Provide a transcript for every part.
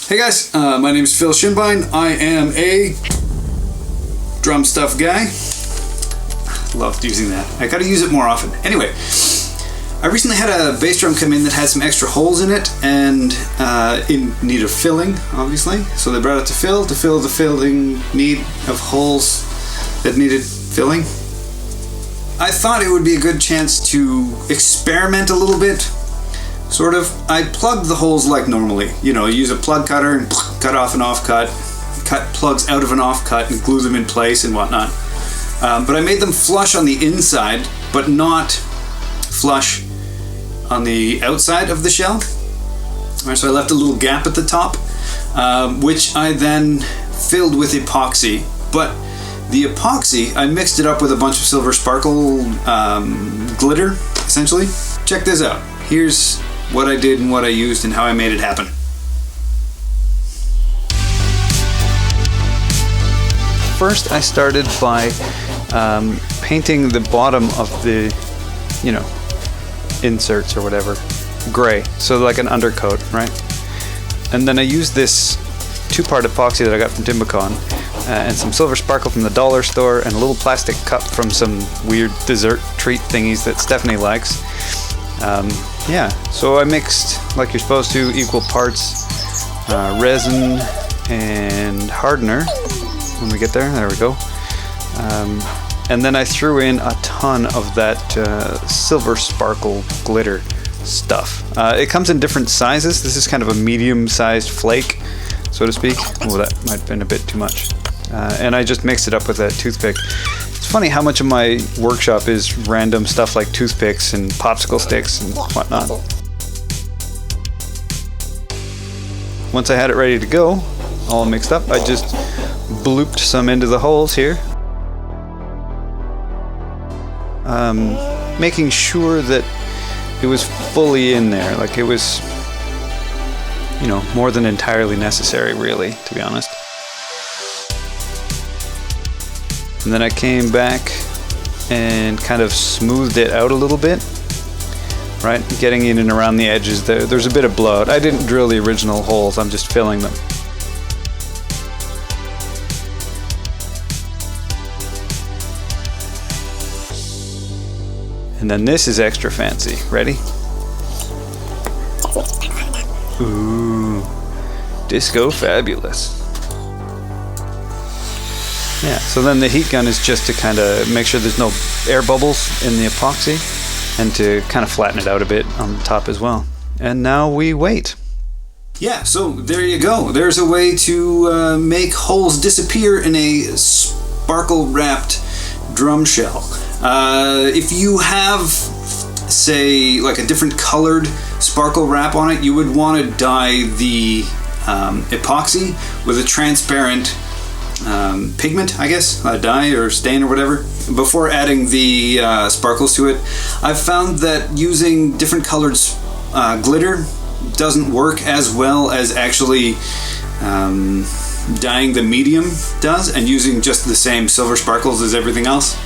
Hey guys, my name is Phil Schinbein. I am a drum stuff guy. Loved using that. I gotta use it more often. Anyway, I recently had a bass drum come in that had some extra holes in it and in need of filling, obviously. So they brought it to fill the filling need of holes that needed filling. I thought it would be a good chance to experiment a little bit. Sort of. I plugged the holes like normally. You know, use a plug cutter and cut off an offcut, cut plugs out of an offcut and glue them in place and whatnot. But I made them flush on the inside, but not flush on the outside of the shell. All right, so I left a little gap at the top, which I then filled with epoxy. But the epoxy, I mixed it up with a bunch of silver sparkle glitter, essentially. Check this out. Here's what I did and what I used and how I made it happen. First, I started by painting the bottom of the, inserts or whatever, gray, so like an undercoat, right? And then I used this two-part epoxy that I got from Timbukon and some silver sparkle from the dollar store and a little plastic cup from some weird dessert treat thingies that Stephanie likes. So I mixed, like you're supposed to, equal parts resin and hardener. When we get there, there we go. And then I threw in a ton of that silver sparkle glitter stuff. It comes in different sizes. This is kind of a medium-sized flake, so to speak. Oh, that might have been a bit too much. And I just mixed it up with a toothpick. It's funny how much of my workshop is random stuff like toothpicks and popsicle sticks and whatnot. Once I had it ready to go, all mixed up, I just blooped some into the holes here. Making sure that it was fully in there, like it was, more than entirely necessary, really, to be honest. And then I came back and kind of smoothed it out a little bit, right? Getting in and around the edges there. There's a bit of blowout. I didn't drill the original holes, I'm just filling them. And then this is extra fancy. Ready? Ooh, disco fabulous. Yeah, so then the heat gun is just to kind of make sure there's no air bubbles in the epoxy and to kind of flatten it out a bit on the top as well. And now we wait. Yeah, so there you go. There's a way to make holes disappear in a sparkle wrapped drum shell. If you have, say, like a different colored sparkle wrap on it, you would want to dye the epoxy with a transparent pigment, I guess, a dye or stain or whatever, before adding the sparkles to it. I've found that using different colored glitter doesn't work as well as actually dyeing the medium does and using just the same silver sparkles as everything else.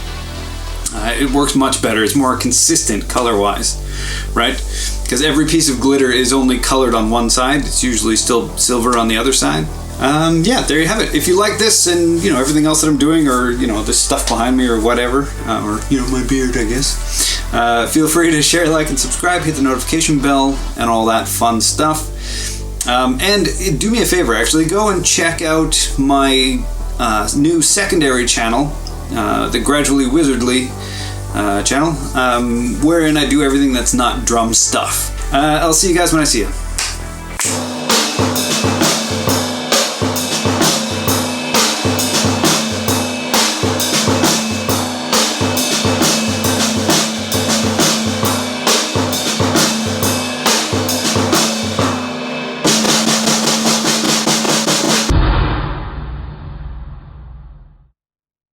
It works much better. It's more consistent color-wise, right? Because every piece of glitter is only colored on one side. It's usually still silver on the other side. There you have it. If you like this and, everything else that I'm doing, or, this stuff behind me or whatever, or, my beard, I guess, feel free to share, like, and subscribe, hit the notification bell, and all that fun stuff. And do me a favor, actually, go and check out my new secondary channel, the Gradually Wizardly channel, wherein I do everything that's not drum stuff. I'll see you guys when I see you.